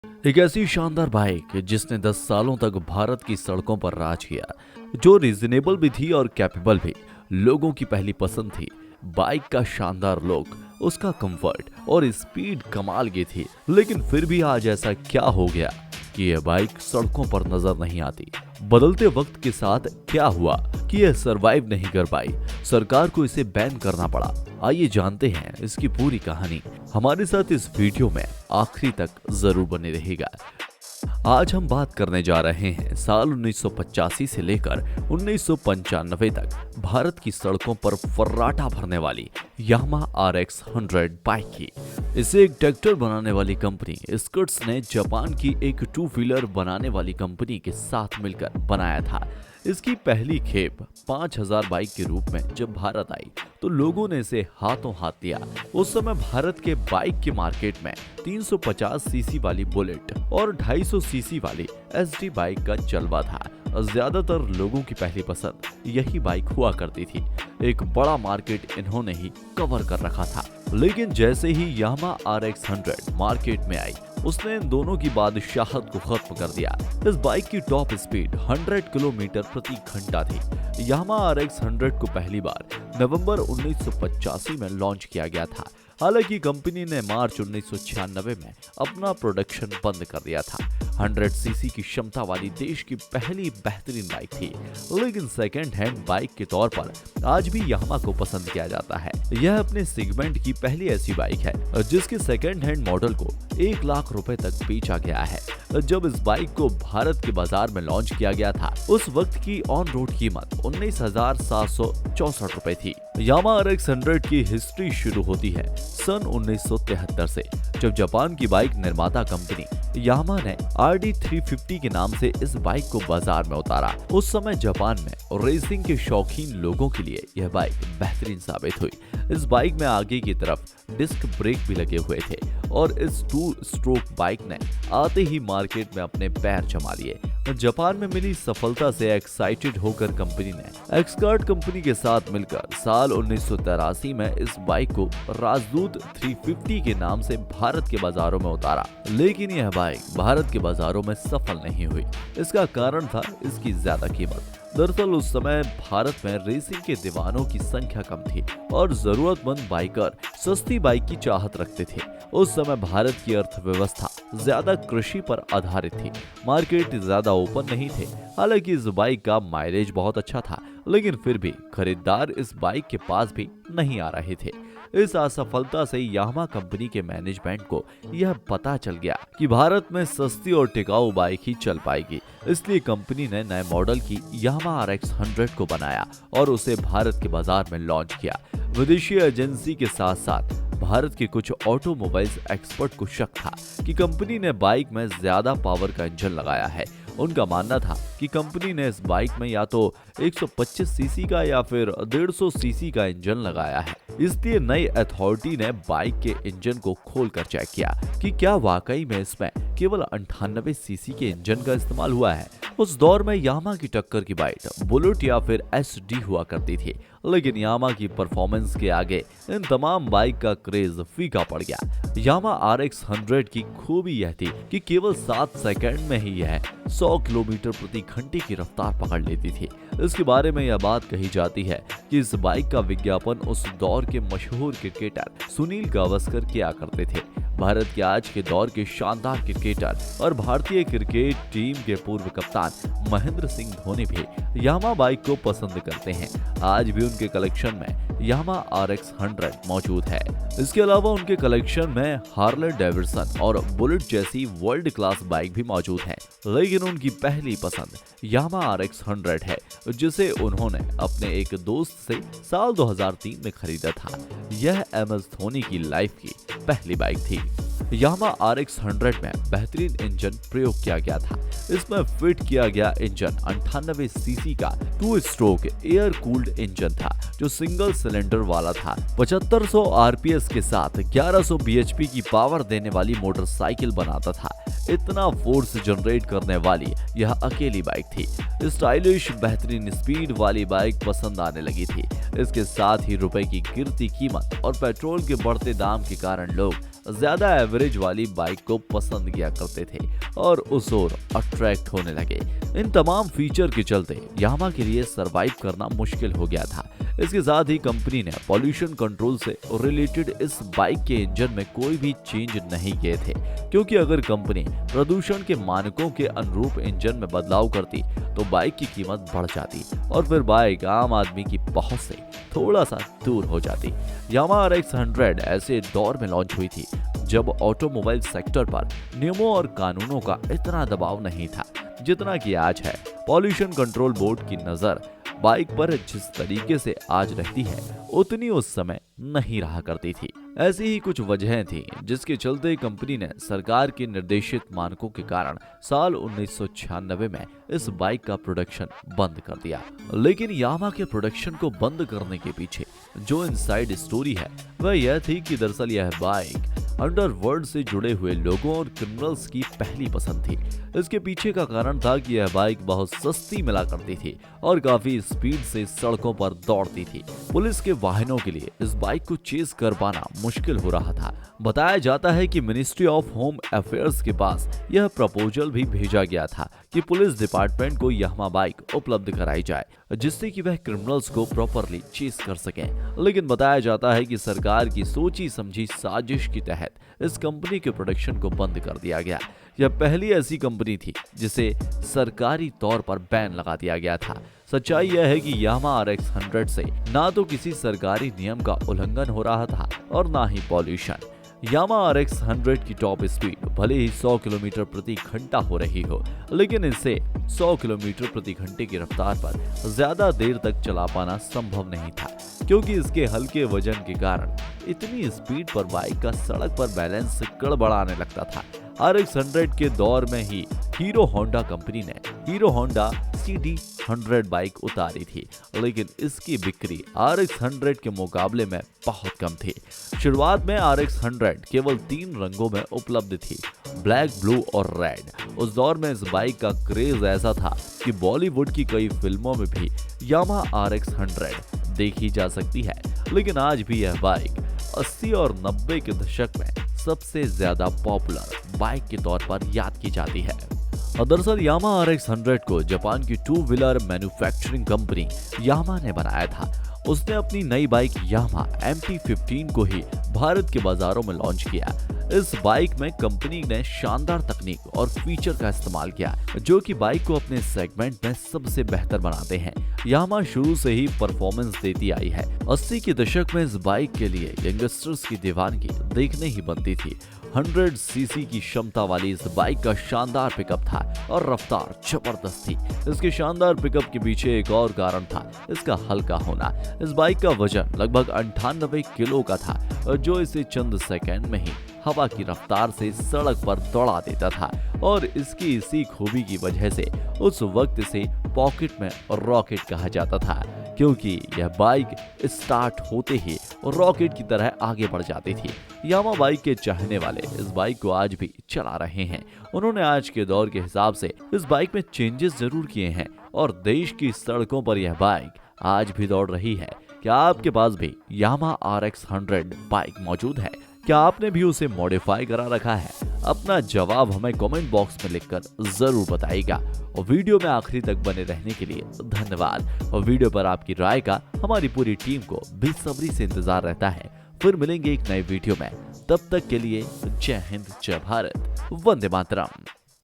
एक ऐसी शानदार बाइक जिसने 10 सालों तक भारत की सड़कों पर राज किया, जो रीजनेबल भी थी और कैपेबल भी। लोगों की पहली पसंद थी। बाइक का शानदार लुक, उसका कंफर्ट और स्पीड कमाल की थी। लेकिन फिर भी आज ऐसा क्या हो गया कि यह बाइक सड़कों पर नजर नहीं आती। बदलते वक्त के साथ क्या हुआ कि यह सरवाइव नहीं कर पाई, सरकार को इसे बैन करना पड़ा। आइए जानते हैं इसकी पूरी कहानी। हमारे साथ इस वीडियो में आखिरी तक जरूर बने रहेगा। आज हम बात करने जा रहे हैं साल 1985 से लेकर 1995 तक भारत की सड़कों पर फर्राटा भरने वाली यामाहा RX 100 बाइक की। इसे एक ट्रैक्टर बनाने वाली कंपनी स्कर्ट्स ने जापान की एक टू व्हीलर बनाने वाली कंपनी के साथ मिलकर बनाया था। इसकी पहली खेप 5000 बाइक के रूप में जब भारत आई तो लोगों ने इसे हाथों हाथ लिया। उस समय भारत के बाइक के मार्केट में 350 सीसी वाली बुलेट और 250 सीसी वाली SD बाइक का जलवा था। ज्यादातर लोगों की पहली पसंद यही बाइक हुआ करती थी। एक बड़ा मार्केट इन्होंने ही कवर कर रखा था। लेकिन जैसे ही यामाहा RX 100 मार्केट में आई, उसने इन दोनों की बादशाहत को खत्म कर दिया। इस बाइक की टॉप स्पीड 100 किलोमीटर प्रति घंटा थी। यामाहा RX 100 को पहली बार नवंबर 1985 में लॉन्च किया गया था। हालांकि कंपनी ने मार्च 1996 में अपना प्रोडक्शन बंद कर दिया था। 100 सीसी की क्षमता वाली देश की पहली बेहतरीन बाइक थी, लेकिन सेकेंड हैंड बाइक के तौर पर आज भी यामाहा को पसंद किया जाता है। यह अपने सेगमेंट की पहली ऐसी बाइक है जिसके सेकेंड हैंड मॉडल को 1 लाख रुपए तक बेचा गया है। जब इस बाइक को भारत के बाजार में लॉन्च किया गया था, उस वक्त की ऑन रोड कीमत 19,764 रुपए थी। यामाहा RX 100 की हिस्ट्री शुरू होती है सन 1973 से, जब जापान की बाइक निर्माता कंपनी यामाहा ने RD 350 के नाम से इस बाइक को बाजार में उतारा। उस समय जापान में रेसिंग के शौकीन लोगों के लिए यह बाइक बेहतरीन साबित हुई। इस बाइक में आगे की तरफ डिस्क ब्रेक भी लगे हुए थे और इस 2 स्ट्रोक बाइक ने आते ही मार्केट में अपने पैर जमा लिए। जापान में मिली सफलता से एक्साइटेड होकर कंपनी ने एक्सकर्ट कंपनी के साथ मिलकर साल 1983 में इस बाइक को राजदूत 350 के नाम से भारत के बाजारों में उतारा। लेकिन यह बाइक भारत के बाजारों में सफल नहीं हुई। इसका कारण था इसकी ज्यादा कीमत। दरअसल उस समय भारत में रेसिंग के दीवानों की संख्या कम थी और जरूरतमंद बाइकर सस्ती बाइक की चाहत रखते थे। उस समय भारत की अर्थव्यवस्था ज्यादा कृषि पर आधारित थी, मार्केट ज्यादा ओपन नहीं थे। हालांकि इस बाइक का माइलेज बहुत अच्छा था, लेकिन फिर भी खरीदार इस बाइक के पास भी नहीं आ रहे थे। इस असफलता से यामाहा कंपनी के मैनेजमेंट को यह पता चल गया कि भारत में सस्ती और टिकाऊ बाइक ही चल पाएगी। इसलिए कंपनी ने नए मॉडल की यामाहा RX 100 को बनाया और उसे भारत के बाजार में लॉन्च किया। विदेशी एजेंसी के साथ साथ भारत के कुछ ऑटोमोबाइल्स एक्सपर्ट को शक था कि कंपनी ने बाइक में ज्यादा पावर का इंजन लगाया है। उनका मानना था कि कंपनी ने इस बाइक में या तो 125 सीसी का या फिर 150 सीसी का इंजन लगाया है। इसलिए नई अथॉरिटी ने बाइक के इंजन को खोलकर चेक किया कि क्या वाकई में इसमें केवल 98 सीसी के इंजन का इस्तेमाल हुआ है। उस दौर में यामाहा की टक्कर की बाइक बुलेट या फिर SD हुआ करती थी, लेकिन यामाहा की परफॉर्मेंस के आगे इन तमाम बाइक का क्रेज फीका पड़ गया। यामाहा RX 100 की खूबी यह थी कि केवल 7 सेकंड में ही यह 100 किलोमीटर प्रति घंटे की रफ्तार पकड़ लेती थी। इसके बारे में यह बात कही जाती है कि इस बाइक का विज्ञापन उस दौर के मशहूर क्रिकेटर सुनील गावस्कर किया करते थे। भारत के आज के दौर के शानदार क्रिकेटर और भारतीय क्रिकेट टीम के पूर्व कप्तान महेंद्र सिंह धोनी भी यामाहा बाइक को पसंद करते हैं। आज भी उनके कलेक्शन में यामाहा RX 100 मौजूद है। इसके अलावा उनके कलेक्शन में हार्ले डेविडसन और बुलेट जैसी वर्ल्ड क्लास बाइक भी मौजूद हैं। लेकिन उनकी पहली पसंद यामाहा RX 100 है, जिसे उन्होंने अपने एक दोस्त से साल 2003 में खरीदा था। यह MS धोनी की लाइफ की पहली बाइक थी। यामाहा RX 100 में बेहतरीन इंजन प्रयोग किया गया था। इसमें फिट किया गया इंजन 98 सीसी का 2 स्ट्रोक एयर कूल्ड इंजन था, जो सिंगल सिलेंडर वाला था। 7500 RPS के साथ 1100 bhp की पावर देने वाली मोटरसाइकिल बनाता था। इतना फोर्स जनरेट करने वाली यह अकेली बाइक थी। स्टाइलिश बेहतरीन स्पीड वाली बाइक पसंद आने लगी थी। इसके साथ ही रुपए की गिरती कीमत और पेट्रोल के बढ़ते दाम के कारण लोग ज्यादा एवरेज वाली बाइक को पसंद किया करते थे और उस ओर अट्रैक्ट होने लगे। इन तमाम फीचर के चलते यामाहा के लिए सरवाइव करना मुश्किल हो गया था। इसके साथ ही कंपनी ने पॉल्यूशन कंट्रोल से रिलेटेड इस बाइक के इंजन में कोई भी चेंज नहीं किए थे, क्योंकि अगर कंपनी प्रदूषण के मानकों के अनुरूप इंजन में बदलाव करती तो बाइक की कीमत बढ़ जाती और फिर बाइक आम आदमी की पहुंच से थोड़ा सा दूर हो जाती। यामाहा RX 100 ऐसे दौर में लॉन्च हुई थी जब ऑटोमोबाइल सेक्टर पर नियमों और कानूनों का इतना दबाव नहीं था जितना कि आज है। पॉल्यूशन कंट्रोल बोर्ड की नजर बाइक पर जिस तरीके से आज रहती है उतनी उस समय नहीं रहा करती थी। ऐसी ही कुछ वजहें थी जिसके चलते कंपनी ने सरकार के निर्देशित मानकों के कारण साल 1996 में इस बाइक का प्रोडक्शन बंद कर दिया। लेकिन यामाहा के प्रोडक्शन को बंद करने के पीछे जो इनसाइड स्टोरी है वह यह थी कि दरअसल यह बाइक अंडरवर्ल्ड से जुड़े हुए लोगों और क्रिमिनल्स की पहली पसंद थी। इसके पीछे का कारण था कि यह बाइक बहुत सस्ती मिला करती थी और काफी स्पीड से सड़कों पर दौड़ती थी। पुलिस के वाहनों के लिए इस बाइक को चेस कर पाना मुश्किल हो रहा था। बताया जाता है कि मिनिस्ट्री ऑफ होम अफेयर्स के पास यह प्रपोजल भी भेजा गया था कि पुलिस डिपार्टमेंट को यामाहा बाइक उपलब्ध कराई जाए जिससे कि वह क्रिमिनल्स को प्रॉपरली चेस कर सकें। लेकिन बताया जाता है कि सरकार की सोची समझी साजिश के तहत इस कंपनी के प्रोडक्शन को बंद कर दिया गया। यह पहली ऐसी कंपनी थी जिसे सरकारी तौर पर बैन लगा दिया गया था। सच्चाई यह है कि यामाहा RX 100 से ना तो किसी सरकारी नियम का उल्लंघन हो रहा था और ना ही पॉल्यूशन। यामाहा RX 100 की टॉप स्पीड भले ही 100 किलोमीटर प्रति घंटा हो रही हो, लेकिन इसे 100 किलोमीटर प्रति घंटे की रफ्तार पर ज्यादा देर तक चला पाना संभव नहीं था, क्योंकि इसके हल्के वजन के कारण इतनी स्पीड पर बाइक का सड़क पर बैलेंस गड़बड़ाने लगता था। RX 100 के दौर में ही हीरो होंडा कंपनी ने हीरो होंडा CD 100 बाइक उतारी थी, लेकिन इसकी बिक्री RX 100 के मुकाबले में बहुत कम थी। शुरुआत में RX 100 केवल 3 रंगों में उपलब्ध थी, ब्लैक, ब्लू और रेड। उस दौर में इस बाइक का क्रेज ऐसा था कि बॉलीवुड की कई फिल्मों में भी यामाहा RX 100 देखी जा सकती है। लेकिन आज भी यह बाइक 80 और 90 के दशक में सबसे ज्यादा पॉपुलर बाइक के तौर पर याद की जाती है। दरअसल यामाहा RX 100 को जापान की 2 व्हीलर मैन्युफैक्चरिंग कंपनी यामाहा ने बनाया था। उसने अपनी नई बाइक यामाहा MT-15 को ही भारत के बाजारों में लॉन्च किया। इस बाइक में कंपनी ने शानदार तकनीक और फीचर का इस्तेमाल किया जो कि बाइक को अपने सेगमेंट में सबसे बेहतर बनाते हैं। यामाहा शुरू से ही परफॉर्मेंस देती आई है। 80 के दशक में इस बाइक के लिए यंगस्टर्स की दीवानगी देखने ही बनती थी। 100 सीसी की क्षमता वाली इस बाइक का शानदार पिकअप था और रफ्तार जबरदस्त थी। इसके शानदार पिकअप के पीछे एक और कारण था इसका हल्का होना। इस बाइक का वजन लगभग 98 किलो का था जो इसे चंद सेकंड में ही हवा की रफ्तार से सड़क पर दौड़ा देता था और इसकी इसी खूबी की वजह से उस वक्त इसे पॉकेट में रॉकेट कहा जाता था, क्योंकि यह बाइक स्टार्ट होते ही रॉकेट की तरह आगे बढ़ जाती थी। यामाहा बाइक के चाहने वाले इस बाइक को आज भी चला रहे हैं। उन्होंने आज के दौर के हिसाब से इस बाइक में चेंजेस जरूर किए हैं और देश की सड़कों पर यह बाइक आज भी दौड़ रही है। क्या आपके पास भी यामाहा RX 100 बाइक मौजूद है? क्या आपने भी उसे मॉडिफाई करा रखा है? अपना जवाब हमें कमेंट बॉक्स में लिखकर जरूर बताइएगा। और वीडियो में आखिरी तक बने रहने के लिए धन्यवाद। और वीडियो पर आपकी राय का हमारी पूरी टीम को बेसब्री से इंतजार रहता है। फिर मिलेंगे एक नए वीडियो में, तब तक के लिए जय हिंद, जय भारत, वंदे मातरम।